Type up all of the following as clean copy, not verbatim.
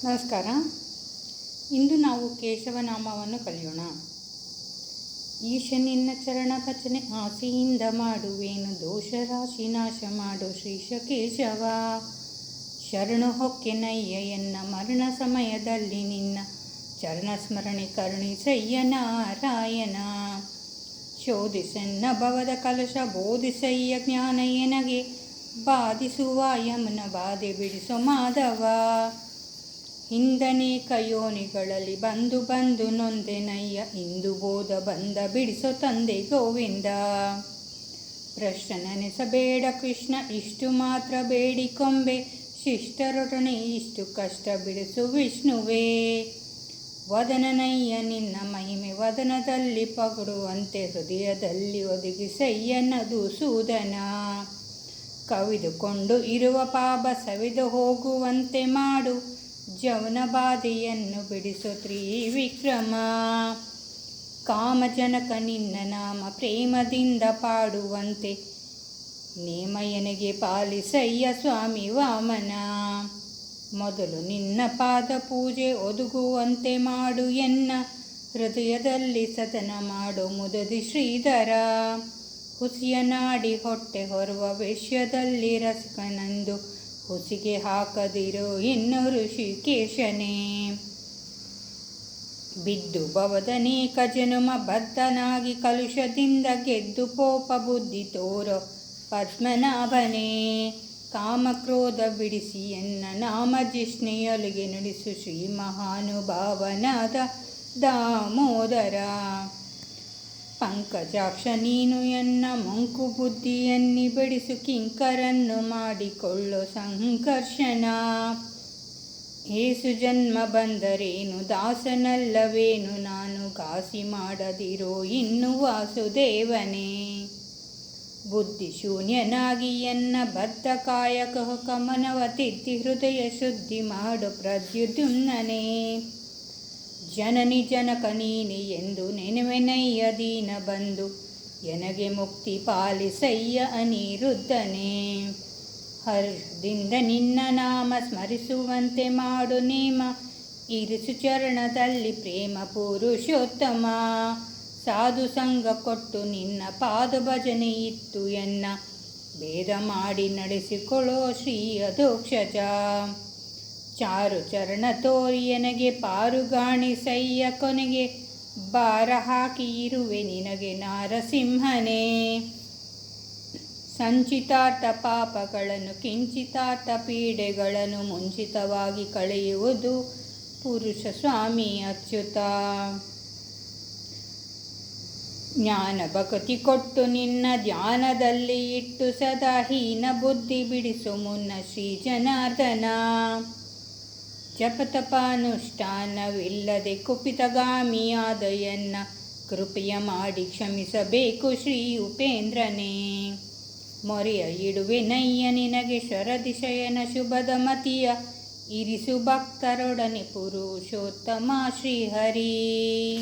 ನಮಸ್ಕಾರ. ಇಂದು ನಾವು ಕೇಶವನಾಮವನ್ನು ಕಲಿಯೋಣ. ಈಶ ನಿನ್ನ ಚರಣ ಭಜನೆ ಆಸೆಯಿಂದ ಮಾಡುವೇನು, ದೋಷ ರಾಶಿ ನಾಶ ಮಾಡು ಶ್ರೀಶ ಕೇಶವ. ಶರಣು ಹೊಕ್ಕೆನಯ್ಯ ಎನ್ನ ಮರಣ ಸಮಯದಲ್ಲಿ, ನಿನ್ನ ಚರಣ ಸ್ಮರಣೆ ಕರುಣಿಸಯ್ಯ ನಾರಾಯಣ. ಶೋಧಿಸನ್ನ ಭವದ ಕಲಶ ಬೋಧಿಸಯ್ಯ ಜ್ಞಾನ ಎನಗೆ, ಬಾಧಿಸುವ ಯಮನ ಬಾಧೆ ಬಿಡಿಸೋ ಮಾಧವ. ಹಿಂದನೇಕ ಯೋನಿಗಳಲ್ಲಿ ಬಂದು ಬಂದು ನೊಂದೆನಯ್ಯ, ಇಂದು ಬೋಧ ಬಂದ ಬಿಡಿಸೋ ತಂದೆ ಗೋವಿಂದ. ಪ್ರಶ್ನ ನೆನೆಸಬೇಡ ಕೃಷ್ಣ ಇಷ್ಟು ಮಾತ್ರ ಬೇಡಿಕೊಂಬೆ, ಶಿಷ್ಟರೊಡನೆ ಇಷ್ಟು ಕಷ್ಟ ಬಿಡಿಸು ವಿಷ್ಣುವೇ. ವದನನಯ್ಯ ನಿನ್ನ ಮಹಿಮೆ ವದನದಲ್ಲಿ ಪಗಡುವಂತೆ, ಹೃದಯದಲ್ಲಿ ಒದಗಿಸಯ್ಯನದು ಸೂದನ. ಕವಿದುಕೊಂಡು ಇರುವ ಪಾಪ ಸವಿದು ಹೋಗುವಂತೆ ಮಾಡು, ಜವನ ಬಾಧೆಯನ್ನು ಬಿಡಿಸು ತ್ರಿವಿಕ್ರಮ. ಕಾಮಜನಕ ನಿನ್ನ ನಾಮ ಪ್ರೇಮದಿಂದ ಪಾಡುವಂತೆ, ನೇಮಯನಿಗೆ ಪಾಲಿಸಯ್ಯ ಸ್ವಾಮಿ ವಾಮನ. ಮೊದಲು ನಿನ್ನ ಪಾದ ಪೂಜೆ ಒದಗುವಂತೆ ಮಾಡು ಎನ್ನ, ಹೃದಯದಲ್ಲಿ ಸದನ ಮಾಡು ಮುದದಿ ಶ್ರೀಧರ. ಹುಸಿಯ ನಾಡಿ ಹೊಟ್ಟೆ ಹೊರುವ ವೇಶ್ಯದಲ್ಲಿ ರಸಿಕನಂದು, ಹುಸಿಗೆ ಹಾಕದಿರೋ ಇನ್ನು ಋಷಿಕೇಶನೇ. ಬಿದ್ದು ಭವದನೇಕ ಜನುಮ ಬದ್ಧನಾಗಿ ಕಲುಷದಿಂದ ಗೆದ್ದು ಪೋಪ ಬುದ್ಧಿ ತೋರೋ ಪದ್ಮನಾಭನೇ. ಕಾಮಕ್ರೋಧ ಬಿಡಿಸಿ ಎನ್ನ ನಾಮ ಜಿಷ್ಣೆಯೊಳಗೆ ನುಡಿಸು ಶ್ರೀ ಮಹಾನುಭಾವನಾದ ದಾಮೋದರ. ಪಂಕಜಾಕ್ಷ ನೀನು ಎನ್ನ ಮಂಕು ಬುದ್ಧಿಯನ್ನಿ ಬೆಡಿಸು, ಕಿಂಕರನ್ನು ಮಾಡಿಕೊಳ್ಳೋ ಸಂಕರ್ಷಣ. ಏಸು ಜನ್ಮ ಬಂದರೇನು ದಾಸನಲ್ಲವೇನು, ನಾನು ಘಾಸಿ ಮಾಡದಿರೋ ಇನ್ನು ವಾಸುದೇವನೇ. ಬುದ್ಧಿ ಶೂನ್ಯನಾಗಿ ಎನ್ನ ಬದ್ಧ ಕಾಯ ಕಮನವ ತಿದ್ದಿ, ಹೃದಯ ಶುದ್ಧಿ ಮಾಡು ಪ್ರದ್ಯುಮ್ನನೇ. ಜನನಿ ಜನಕ ನೀನೆ ಎಂದು ನೆನೆವೆನಯ್ಯ ದೀನ ಬಂದು, ಎನಗೆ ಮುಕ್ತಿ ಪಾಲಿಸಯ್ಯ ಅನಿರುದ್ಧನೇ. ಹರ್ಷದಿಂದ ನಿನ್ನ ನಾಮ ಸ್ಮರಿಸುವಂತೆ ಮಾಡು ನೇಮ, ಇರಿಸು ಚರಣದಲ್ಲಿ ಪ್ರೇಮ ಪುರುಷೋತ್ತಮ. ಸಾಧು ಸಂಗ ಕೊಟ್ಟು ನಿನ್ನ ಪಾದ ಭಜನೆ ಇತ್ತು ಎನ್ನ, ಭೇದ ಮಾಡಿ ನಡೆಸಿಕೊಳ್ಳೋ ಶ್ರೀ ಅಧೋಕ್ಷಜ. ಚಾರು ಚರಣ ತೋರಿ ಎನಗೆ ಪಾರುಗಾಣಿಸಯ್ಯ, ಕೊನೆಗೆ ಭಾರ ಹಾಕಿ ಇರುವೆ ನಿನಗೆ ನಾರಸಿಂಹನೇ. ಸಂಚಿತಾರ್ಥ ಪಾಪಗಳನ್ನು ಕಿಂಚಿತಾರ್ಥ ಪೀಡೆಗಳನ್ನು ಮುಂಚಿತವಾಗಿ ಕಳೆಯುವುದು ಪುರುಷ ಸ್ವಾಮಿ ಅಚ್ಯುತ. ಜ್ಞಾನ ಭಕ್ತಿ ಕೊಟ್ಟು ನಿನ್ನ ಧ್ಯಾನದಲ್ಲಿ ಇಟ್ಟು, ಸದಾ ಹೀನ ಬುದ್ಧಿ ಬಿಡಿಸು ಮುನ್ನ ಶ್ರೀ ಜನಾರ್ದನ. ಜಪತಪಾನುಷ್ಠಾನವಿಲ್ಲದೆ ಕುಪಿತಗಾಮಿಯಾದ ಎನ್ನ, ಕೃಪೆಯ ಮಾಡಿ ಕ್ಷಮಿಸಬೇಕು ಶ್ರೀ ಉಪೇಂದ್ರನೇ. ಮೊರೆಯ ಇಡುವೆನಯ್ಯ ನಿನಗೆ ಶರದಿಶಯನ ಶುಭದ ಮತಿಯ, ಇರಿಸು ಭಕ್ತರೊಡನೆ ಪುರುಷೋತ್ತಮ ಶ್ರೀಹರಿ.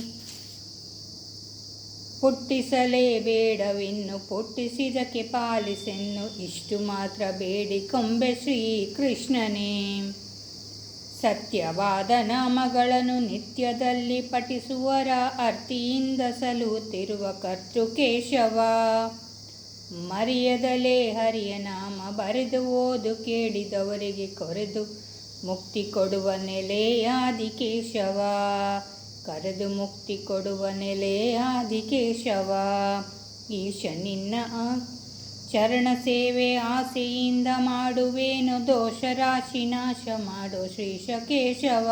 ಪುಟ್ಟಿಸಲೇಬೇಡವಿನ್ನು ಪುಟ್ಟಿಸಿದಕ್ಕೆ ಪಾಲಿಸೆನ್ನು, ಇಷ್ಟು ಮಾತ್ರ ಬೇಡಿಕೊಂಬೆ ಶ್ರೀ ಕೃಷ್ಣನೇ. ಸತ್ಯವಾದ ನಾಮಗಳನ್ನು ನಿತ್ಯದಲ್ಲಿ ಪಠಿಸುವರ, ಅರ್ತಿಯಿಂದ ಸಲುತ್ತಿರುವ ಕರ್ತೃಕೇಶವ. ಮರೆಯದಲೇ ಹರಿಯ ನಾಮ ಬರೆದು ಓದು, ಕೇಳಿದವರಿಗೆ ಕೊರೆದು ಮುಕ್ತಿ ಕೊಡುವ ನೆಲೆಯಾದಿಕೇಶವ. ಕರೆದು ಮುಕ್ತಿ ಕೊಡುವ ನೆಲೆಯಾದಿಕೇಶವ. ಈಶ ನಿನ್ನ ಚರಣ ಸೇವೆ ಆಸೆಯಿಂದ ಮಾಡುವೇನು, ದೋಷ ರಾಶಿ ನಾಶ ಮಾಡೋ ಶ್ರೀಶ ಕೇಶವ.